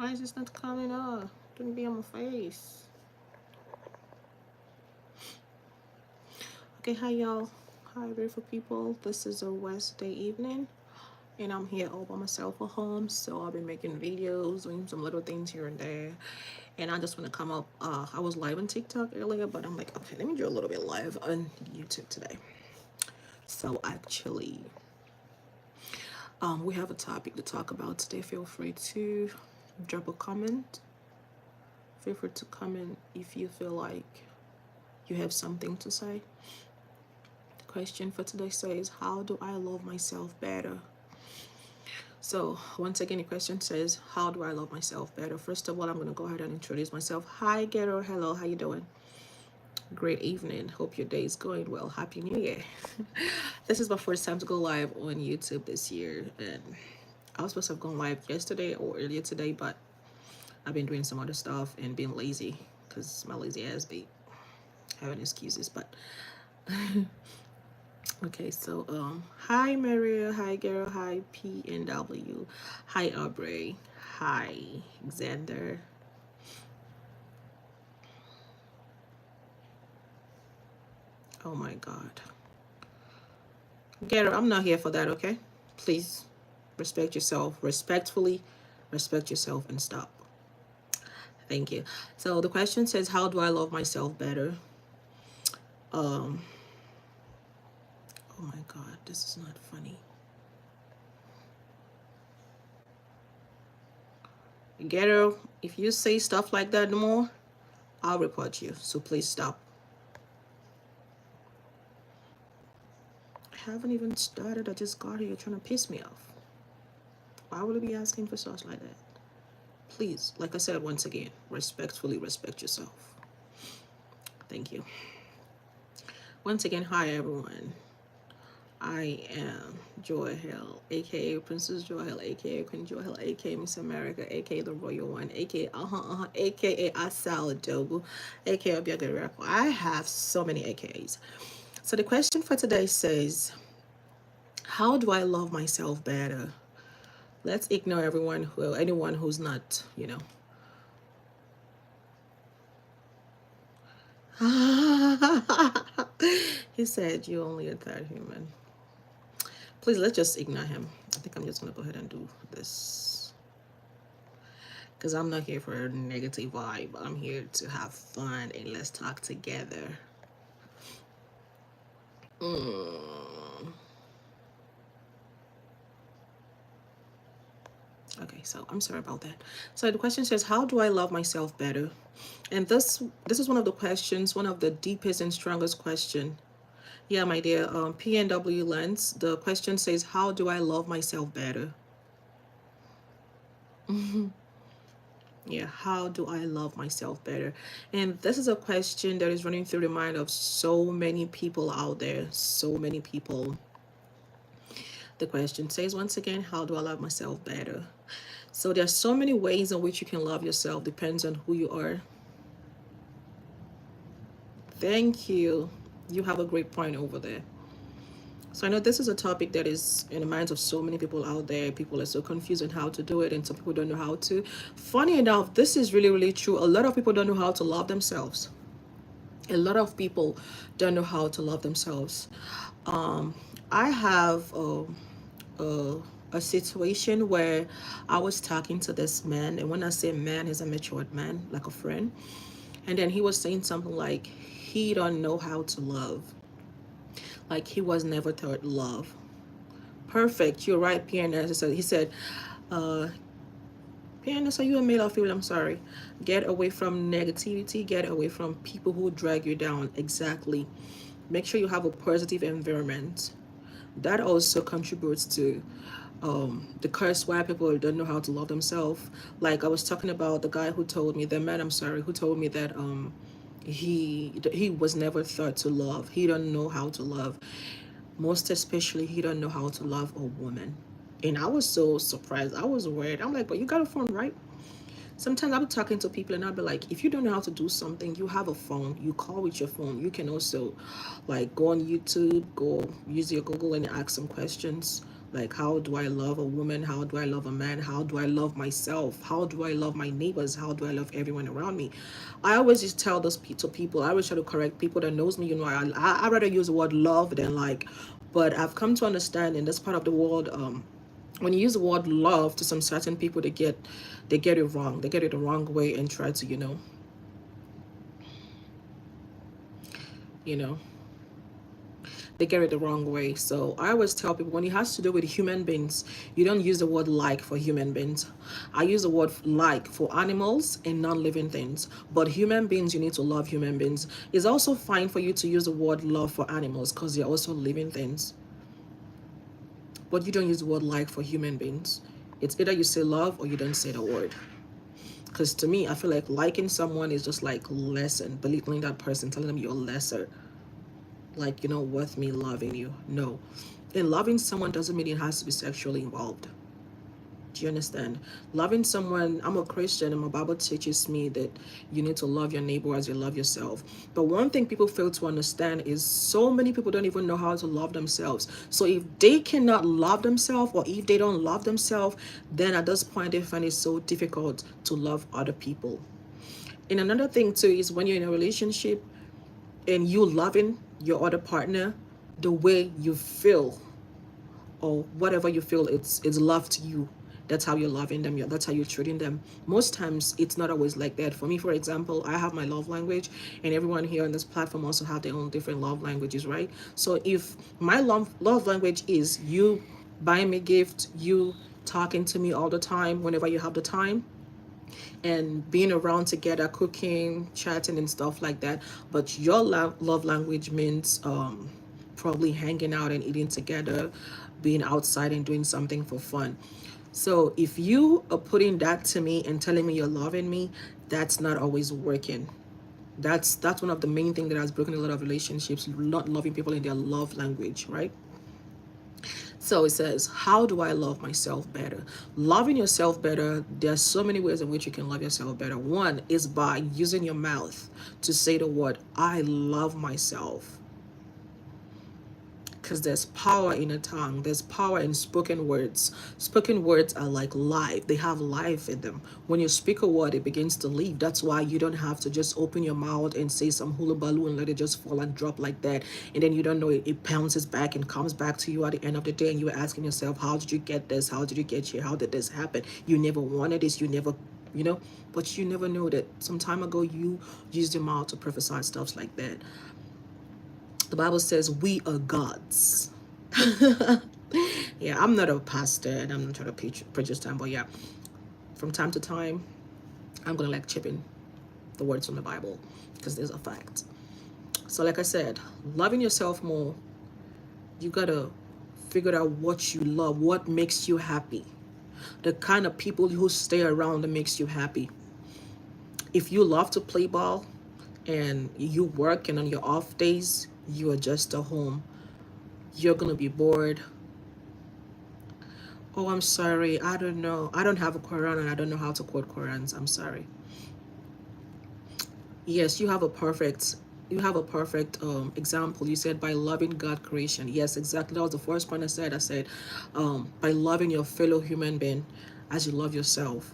Why is this not coming up? Don't be on my face. Okay, hi y'all. Hi beautiful people. This is a Wednesday evening and I'm here all by myself at home. So I've been making videos, doing some little things here and there. And I just want to come up. I was live on TikTok earlier, but I'm like, okay, let me do a little bit live on YouTube today. So actually, we have a topic to talk about today. Feel free to drop a comment. Feel free to comment if you feel like you have something to say. The question for today says, how do I love myself better? So once again, the question says, how do I love myself better? First of all, I'm going to go ahead and introduce myself. Hi, Ghetto. Hello, how you doing? Great evening. Hope your day is going well. Happy New Year. This is my first time to go live on YouTube this year. And I was supposed to have gone live yesterday or earlier today, but I've been doing some other stuff and being lazy because my lazy ass be having excuses. But okay, so hi Maria, hi girl, hi PNW, hi Aubrey, hi Xander. Oh my god. Gero, I'm not here for that, okay? Please respect yourself. Respectfully respect yourself and stop. Thank you. So the question says, how do I love myself better? Oh my god, this is not funny. Ghetto, if you say stuff like that no more, I'll report you. So please stop. I haven't even started. I just got here. You're trying to piss me off. Why would I be asking for stuff like that? Please, like I said once again, respectfully respect yourself. Thank you. Once again, hi everyone. I am Joy Hill, aka Princess Joy Hill, aka Queen Joy Hill, aka Miss America, aka the Royal One, aka aka Asal Adobo, aka Obiagari. I have so many AKAs. So the question for today says, how do I love myself better? Let's ignore anyone who's not, He said you're only a third human. Please, let's just ignore him. I think I'm just gonna go ahead and do this because I'm not here for a negative vibe. I'm here to have fun and let's talk together. Okay, so I'm sorry about that. So the question says, how do I love myself better? And this is one of the questions, one of the deepest and strongest question. Yeah, my dear, PNW Lens, the question says, how do I love myself better? Yeah, how do I love myself better? And this is a question that is running through the mind of so many people out there, so many people. The question says, once again, how do I love myself better? So there are so many ways in which you can love yourself, depends on who you are. Thank you. You have a great point over there. So I know this is a topic that is in the minds of so many people out there. People are so confused on how to do it, and some people don't know how to. Funny enough, this is really, really true. A lot of people don't know how to love themselves. A lot of people don't know how to love themselves. I have a situation where I was talking to this man, and when I say man, he's a matured man, like a friend. And then he was saying something like, he don't know how to love. Like he was never taught love. Perfect. You're right, PNS. He said, PNS, are you a male or female? I'm sorry. Get away from negativity. Get away from people who drag you down. Exactly. Make sure you have a positive environment. That also contributes to the curse why people don't know how to love themselves. Like I was talking about the guy who told me, the man, I'm sorry, who told me that he was never taught to love. He don't know how to love. Most especially, he don't know how to love a woman. And I was so surprised. I was worried. I'm like, but you got a phone, right? Sometimes I'll be talking to people and I'll be like, if you don't know how to do something, you have a phone. You call with your phone. You can also like go on YouTube, go use your Google and ask some questions. Like, how do I love a woman? How do I love a man? How do I love myself? How do I love my neighbors? How do I love everyone around me? I always just tell those to people. I always try to correct people that knows me. I rather use the word love than like. But I've come to understand in this part of the world, when you use the word love to some certain people, they get it wrong. They get it the wrong way and try to you know they get it the wrong way. So I always tell people when it has to do with human beings, you don't use the word like for human beings. I use the word like for animals and non-living things. But human beings, you need to love human beings. It's also fine for you to use the word love for animals because they're also living things. But you don't use the word like for human beings. It's either you say love or you don't say the word. Because to me, I feel like liking someone is just like lesson, belittling that person, telling them you're lesser, like you're not worth me loving you. No. And loving someone doesn't mean it has to be sexually involved. Do you understand? Loving someone, I'm a Christian and my Bible teaches me that you need to love your neighbor as you love yourself. But one thing people fail to understand is so many people don't even know how to love themselves. So if they cannot love themselves, or if they don't love themselves, then at this point they find it so difficult to love other people. And another thing too is when you're in a relationship and you loving your other partner the way you feel, or whatever you feel it's love to you, that's how you're loving them, that's how you're treating them. Most times it's not always like that. For me, for example, I have my love language, and everyone here on this platform also have their own different love languages, right? So if my love language is you buying me gift, you talking to me all the time whenever you have the time, and being around together, cooking, chatting, and stuff like that. But your love language means probably hanging out and eating together, being outside and doing something for fun. So if you are putting that to me and telling me you're loving me, that's not always working. That's one of the main things that has broken a lot of relationships, not loving people in their love language, right? So it says, how do I love myself better? Loving yourself better, there's so many ways in which you can love yourself better. One is by using your mouth to say the word, I love myself. Because there's power in a tongue, there's power in spoken words. Spoken words are like life, they have life in them. When you speak a word, it begins to live. That's why you don't have to just open your mouth and say some hula baloo and let it just fall and drop like that, and then you don't know it bounces back and comes back to you at the end of the day, and you're asking yourself, how did you get this, how did you get here, how did this happen? You never wanted this, you never, but you never know that some time ago you used your mouth to prophesy stuff like that. The Bible says we are gods. Yeah, I'm not a pastor and I'm not trying to preach this time, but yeah, from time to time, I'm gonna like chip in the words from the Bible because there's a fact. So, like I said, loving yourself more, you gotta figure out what you love, what makes you happy, the kind of people who stay around that makes you happy. If you love to play ball and you work, and on your off days you are just at home, you're gonna be bored. Oh, I'm sorry, I don't know, I don't have a Quran and I don't know how to quote Qurans, I'm sorry. Yes, you have a perfect example. You said by loving God creation. Yes, exactly, that was the first point I said by loving your fellow human being as you love yourself.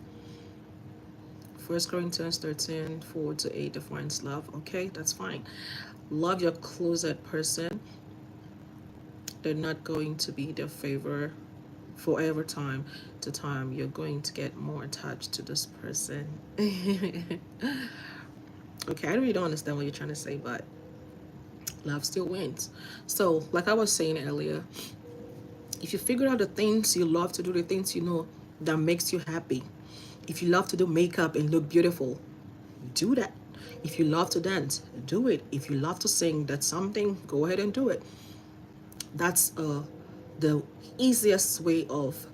1 Corinthians 13:4-8 defines love. Okay, that's fine. Love your closet person. They're not going to be their favor forever. Time to time you're going to get more attached to this person. Okay, I really don't understand what you're trying to say, but love still wins. So like I was saying earlier, if you figure out the things you love to do, the things that makes you happy. If you love to do makeup and look beautiful, do that. If you love to dance, do it. If you love to sing, that's something, go ahead and do it. That's the easiest way of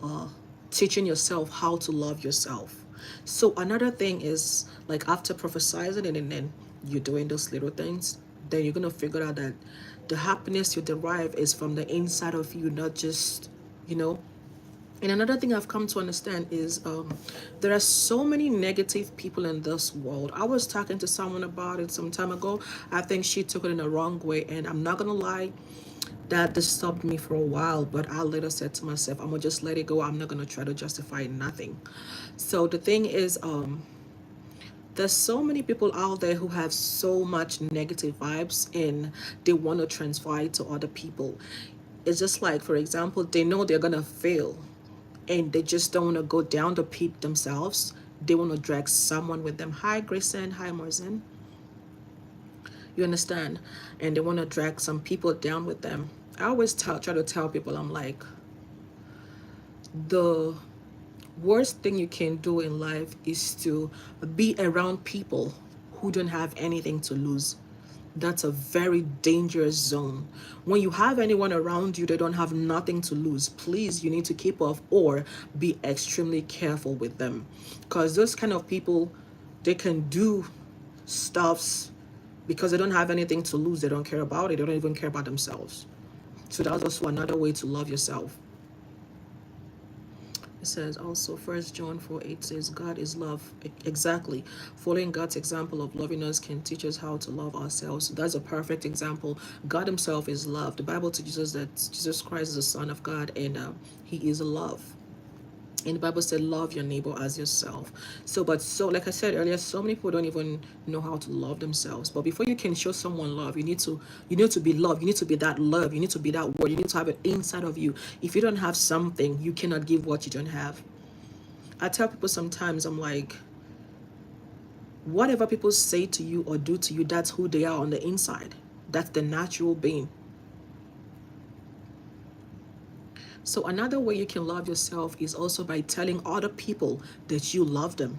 uh, teaching yourself how to love yourself. So another thing is, like, after prophesizing and then you're doing those little things, then you're gonna figure out that the happiness you derive is from the inside of you, not just you know and another thing I've come to understand is there are so many negative people in this world. I was talking to someone about it some time ago. I think she took it in the wrong way, and I'm not gonna lie, That disturbed me for a while, but I later said to myself, I'm gonna just let it go. I'm not gonna try to justify nothing. So the thing is, there's so many people out there who have so much negative vibes and they want to transfer it to other people. It's just like, for example, they know they're gonna fail and they just don't want to go down the pit themselves. They want to drag someone with them. Hi, Grayson. Hi, Marzen. You understand? And they want to drag some people down with them. I always try to tell people, I'm like, the worst thing you can do in life is to be around people who don't have anything to lose. That's a very dangerous zone. When you have anyone around you that don't have nothing to lose, please, you need to keep off or be extremely careful with them. Because those kind of people, they can do stuffs because they don't have anything to lose. They don't care about it. They don't even care about themselves. So that's also another way to love yourself. It says also, First John 4:8 says, God is love. Exactly. Following God's example of loving us can teach us how to love ourselves. So that's a perfect example. God himself is love. The Bible teaches us that Jesus Christ is the Son of God, and he is love. And the Bible said, love your neighbor as yourself. So like I said earlier, so many people don't even know how to love themselves. But before you can show someone love, you need to be loved. You need to be that love. You need to be that word. You need to have it inside of you. If you don't have something, you cannot give what you don't have. I tell people sometimes, I'm like, whatever people say to you or do to you, that's who they are on the inside. That's the natural being. So another way you can love yourself is also by telling other people that you love them.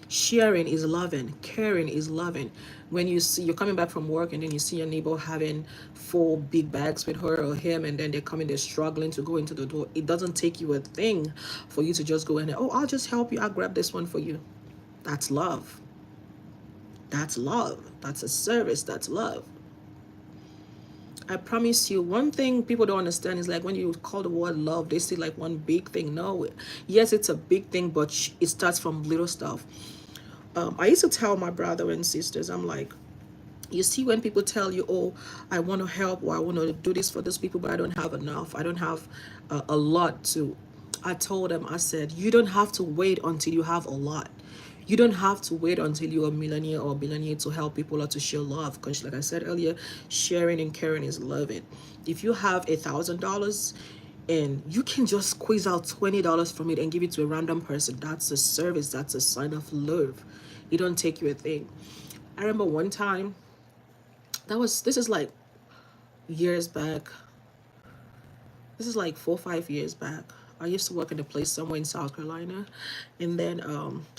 Sharing is loving. Caring is loving. When you're coming back from work and then you see your neighbor having 4 big bags with her or him, and then they're struggling to go into the door, it doesn't take you a thing for you to just go in and, oh, I'll just help you. I'll grab this one for you. That's love. That's love. That's a service. That's love. I promise you, one thing people don't understand is like when you call the word love, they see like one big thing. No, yes, it's a big thing, but it starts from little stuff. I used to tell my brother and sisters, I'm like, you see, when people tell you, oh, I want to help or I want to do this for those people, but I don't have enough, I don't have a lot to. I told them, I said, you don't have to wait until you have a lot. You don't have to wait until you're a millionaire or a billionaire to help people or to show love. Because, like I said earlier, sharing and caring is loving. If you have $1,000 and you can just squeeze out $20 from it and give it to a random person, that's a service. That's a sign of love. It don't take you a thing. I remember one time, this is like years back. This is like 4 or 5 years back. I used to work in a place somewhere in South Carolina, and then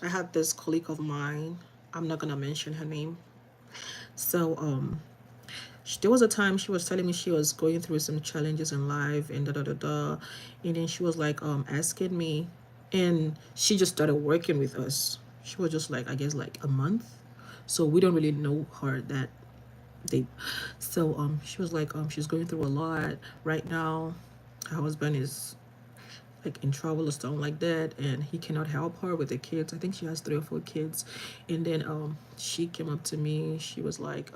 I had this colleague of mine. I'm not gonna mention her name. So there was a time she was telling me she was going through some challenges in life and da da da da, and then she was like asking me, and she just started working with us. She was just like, I guess like a month, so we don't really know her that deep. So she was like she's going through a lot right now. Her husband is like in trouble or something like that, and he cannot help her with the kids. I think she has 3 or 4 kids. And then she came up to me. She was like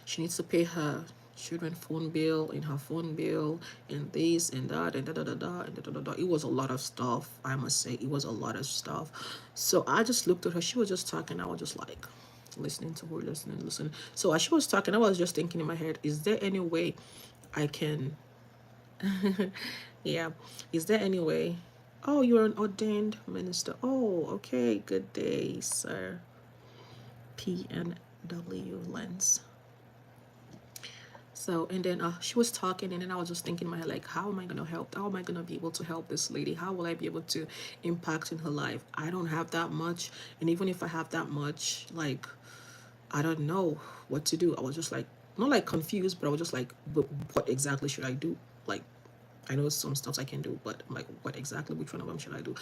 she needs to pay her children phone bill and her phone bill and this and that and da da da da and da da da da. It was a lot of stuff. I must say, it was a lot of stuff. So I just looked at her. She was just talking. I was just like listening to her, listening. So as she was talking, I was just thinking in my head, is there any way I can yeah, is there any way? Oh, you're an ordained minister. Oh, okay, good day, sir. PNW lens. So, and then she was talking, and then I was just thinking in my head, like, how am I gonna help? How am I gonna be able to help this lady? How will I be able to impact in her life? I don't have that much, and even if I have that much, like, I don't know what to do. I was just like, not like confused, but I was just like, but what exactly should I do? Like, I know some stuff I can do, but I'm like, what exactly, which one of them should I do?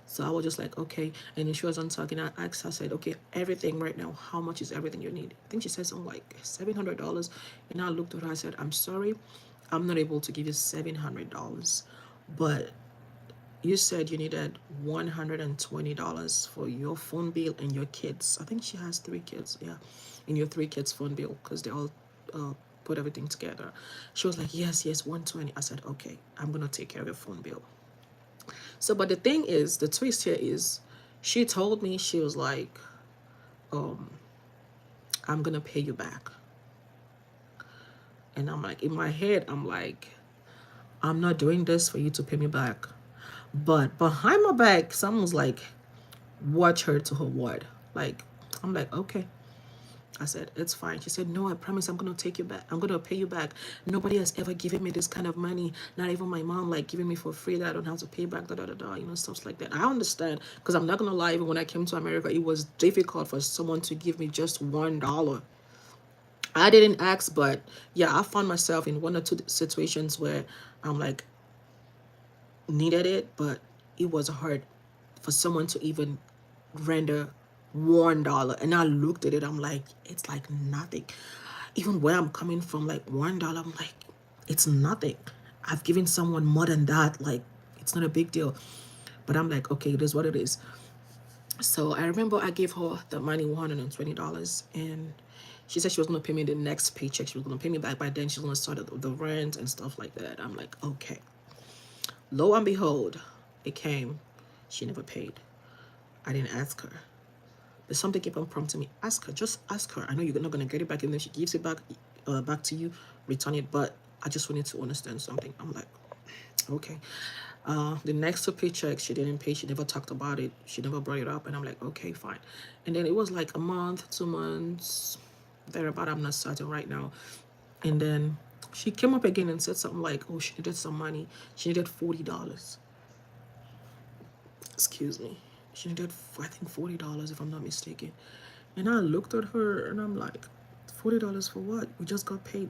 So I was just like, okay. And then she was on talking. I asked her, I said, okay, everything right now, how much is everything you need? I think she said something like $700. And I looked at her, I said, I'm sorry, I'm not able to give you $700. But you said you needed $120 for your phone bill and your kids. I think she has 3 kids, yeah. And your 3 kids' phone bill, because they're all put everything together. She was like, yes, 120. I said, okay, I'm gonna take care of your phone bill. So, but the thing is, the twist here is, she told me, she was like, I'm gonna pay you back. And I'm like, in my head, I'm like, I'm not doing this for you to pay me back. But behind my back, someone's like, watch her to her word. Like, I'm like, okay. I said, it's fine. She said, no, I promise I'm going to take you back. I'm going to pay you back. Nobody has ever given me this kind of money. Not even my mom, like, giving me for free that I don't have to pay back, you know, stuff like that. I understand, because I'm not going to lie, even when I came to America, it was difficult for someone to give me just $1. I didn't ask, but yeah, I found myself in one or two situations where I'm like, needed it, but it was hard for someone to even render $1. And I looked at it, I'm like, it's like nothing. Even where I'm coming from, like $1, I'm like, it's nothing. I've given someone more than that, like, it's not a big deal. But I'm like, okay, it is what it is. So I remember I gave her the money, $120, and she said she was going to pay me the next paycheck. She was going to pay me back. By then, she was going to start the rent and stuff like that. I'm like, okay. Lo and behold, it came. She never paid. I didn't ask her. But something kept on prompting me. Ask her. Just ask her. I know you're not going to get it back. And then she gives it back to you, return it. But I just wanted to understand something. I'm like, okay. The next two paychecks, she didn't pay. She never talked about it. She never brought it up. And I'm like, okay, fine. And then it was like a month, 2 months, thereabout. I'm not certain right now. And then she came up again and said something like, oh, she needed some money. She needed $40. Excuse me. She needed, I think, $40, if I'm not mistaken. And I looked at her and I'm like, $40 for what? We just got paid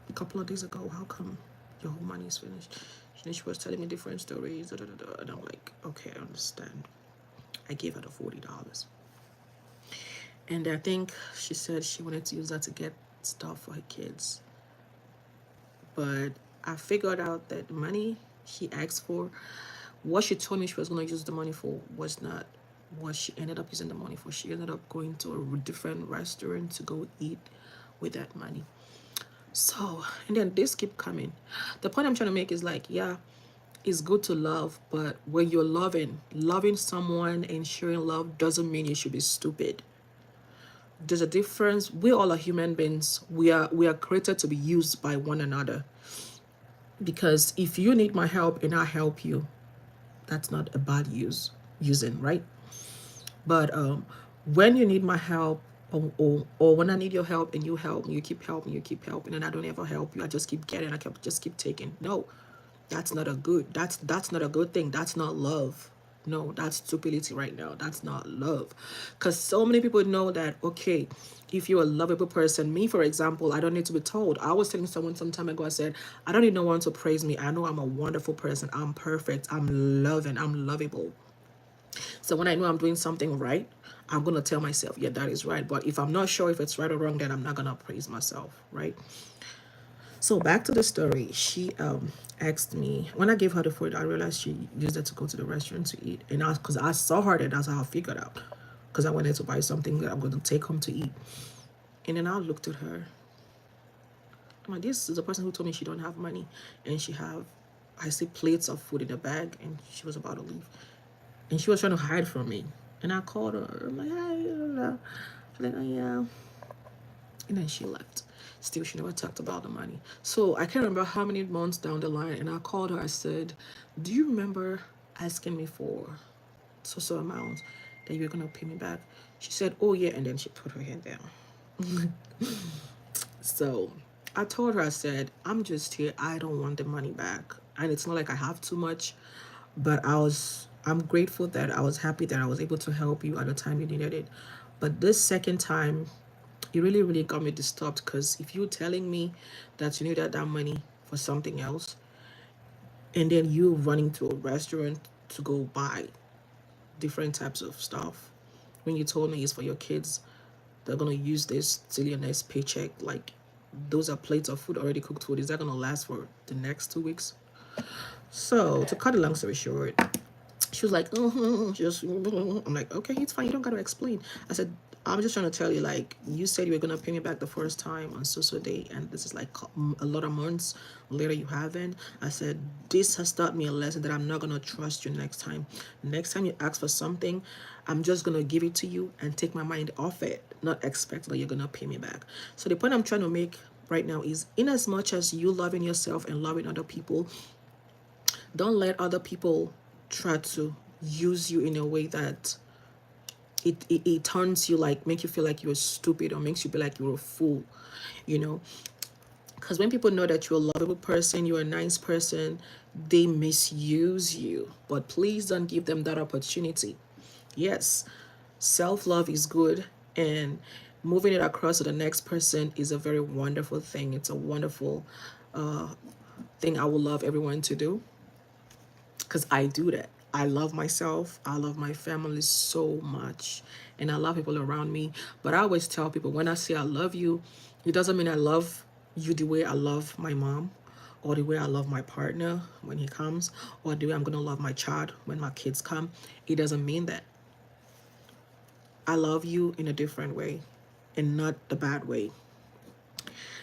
a couple of days ago. How come your whole money is finished? And she was telling me different stories. And I'm like, okay, I understand. I gave her the $40. And I think she said she wanted to use that to get stuff for her kids. But I figured out that the money she asked for, what she told me she was going to use the money for, was not what she ended up using the money for. She ended up going to a different restaurant to go eat with that money. So, and then this keep coming. The point I'm trying to make is like, yeah, it's good to love, but when you're loving someone and sharing love doesn't mean you should be stupid. There's a difference. We all are human beings. We are created to be used by one another. Because if you need my help and I help you, that's not a bad using, right? But when you need my help, or when I need your help and you help me, you keep helping, and I don't ever help you, I just keep getting, just keep taking. No, that's not a good thing. That's not love. No, that's stupidity right now. That's not love. Because so many people know that, okay, if you're a lovable person, me, for example, I don't need to be told. I was telling someone some time ago, I said, I don't need no one to praise me. I know I'm a wonderful person. I'm perfect. I'm loving. I'm lovable. So when I know I'm doing something right, I'm going to tell myself, yeah, that is right. But if I'm not sure if it's right or wrong, then I'm not going to praise myself, right? So back to the story. She asked me, when I gave her the food, I realized she used it to go to the restaurant to eat. And because I saw her, that's how I figured out. Because I wanted to buy something that I'm going to take home to eat. And then I looked at her. I'm like, this is a person who told me she don't have money. And I see plates of food in the bag. And she was about to leave. And she was trying to hide from me. And I called her. I'm like, hey, she's like, oh, yeah. And then she left. Still, she never talked about the money. So I can't remember how many months down the line. And I called her. I said, do you remember asking me for so amount that you were going to pay me back? She said, oh, yeah. And then she put her hand down. So I told her, I said, I'm just here. I don't want the money back. And it's not like I have too much. But I'm grateful that I was happy that I was able to help you at the time you needed it. But this second time, it really, really got me disturbed, because if you're telling me that you needed that money for something else, and then you running to a restaurant to go buy different types of stuff, when you told me it's for your kids, they're going to use this till your next paycheck, like, those are plates of food, already cooked food. Is that going to last for the next 2 weeks? So to cut a long story short, she was like, I'm like, okay, it's fine. You don't got to explain. I said, I'm just trying to tell you, like, you said you were gonna pay me back the first time on so day, and this is like a lot of months later you haven't. I said this has taught me a lesson that I'm not gonna trust you next time. Next time you ask for something, I'm just gonna give it to you and take my mind off it, not expect that you're gonna pay me back. So the point I'm trying to make right now is, in as much as you loving yourself and loving other people, don't let other people try to use you in a way that it turns you, like, make you feel like you're stupid, or makes you feel like you're a fool, you know. Because when people know that you're a lovable person, you're a nice person, they misuse you. But please don't give them that opportunity. Yes, self-love is good, and moving it across to the next person is a very wonderful thing. It's a wonderful thing I would love everyone to do, because I do that. I love myself. I love my family so much. And I love people around me. But I always tell people, when I say I love you, it doesn't mean I love you the way I love my mom, or the way I love my partner when he comes, or the way I'm going to love my child when my kids come. It doesn't mean that. I love you in a different way, and not the bad way.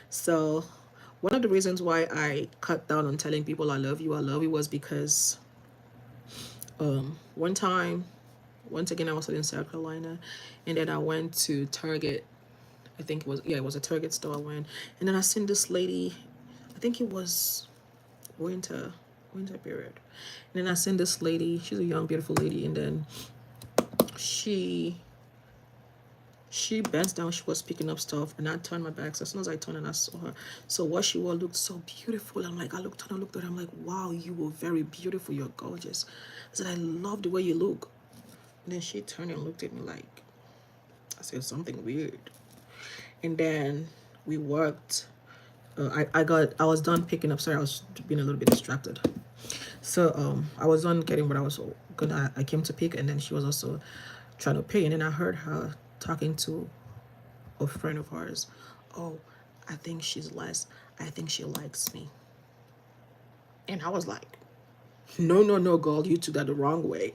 So one of the reasons why I cut down on telling people I love you, was because one time, once again, I was in South Carolina, and then I went to Target. I think it was, yeah, it was a Target store I went, and then I seen this lady. I think it was winter period. And then I seen this lady. She's a young, beautiful lady, and then she bent down. She was picking up stuff, and I turned my back. So as soon as I turned and I saw her, so what she wore looked so beautiful. I'm like, I looked at her. I'm like, wow, you were very beautiful. You're gorgeous. I said, I love the way you look. And then she turned and looked at me like, I said something weird. And then we worked. I was done picking up. Sorry, I was being a little bit distracted. So I was done getting what I was gonna. I came to pick, and then she was also trying to pay. And then I heard her talking to a friend of hers. Oh, I think she's less. I think she likes me. And I was like, no, no, no, girl, you took that the wrong way.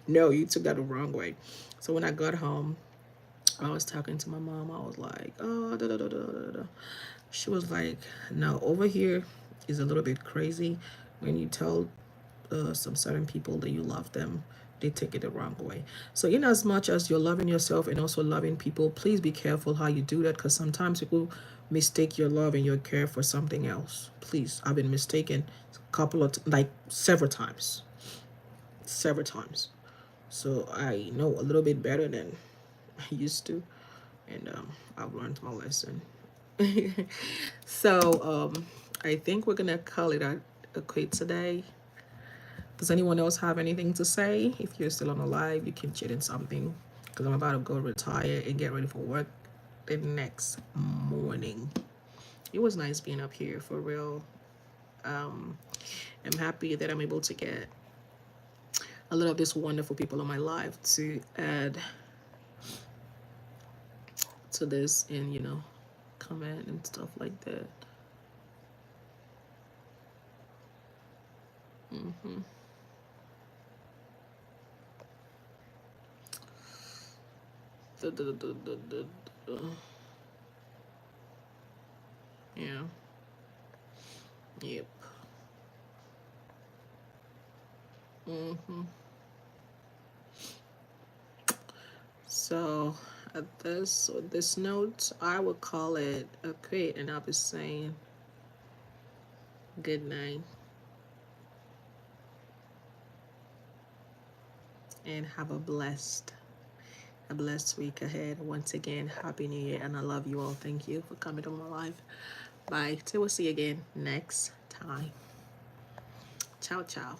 No, you took that the wrong way. So when I got home, I was talking to my mom. I was like, oh, da, da, da, da, da, da. She was like, now over here is a little bit crazy. When you tell some certain people that you love them, they take it the wrong way. So in as much as you're loving yourself and also loving people, please be careful how you do that, because sometimes people mistake your love and your care for something else. Please, I've been mistaken a couple of like several times. So I know a little bit better than I used to, and I've learned my lesson. So I think we're gonna call it a quit today. Does anyone else have anything to say? If you're still on the live, you can chat in something, because I'm about to go retire and get ready for work the next morning. It was nice being up here, for real. I'm happy that I'm able to get a lot of these wonderful people in my life to add to this, and comment and stuff like that. Da, da, da, da, da, da. Yeah. Yep. So at this note, I would call it a quit, and I'll be saying good night and have a blessed week ahead. Once again, happy new year, and I love you all. Thank you for coming to my live. Bye till we'll see you again next time. Ciao, ciao.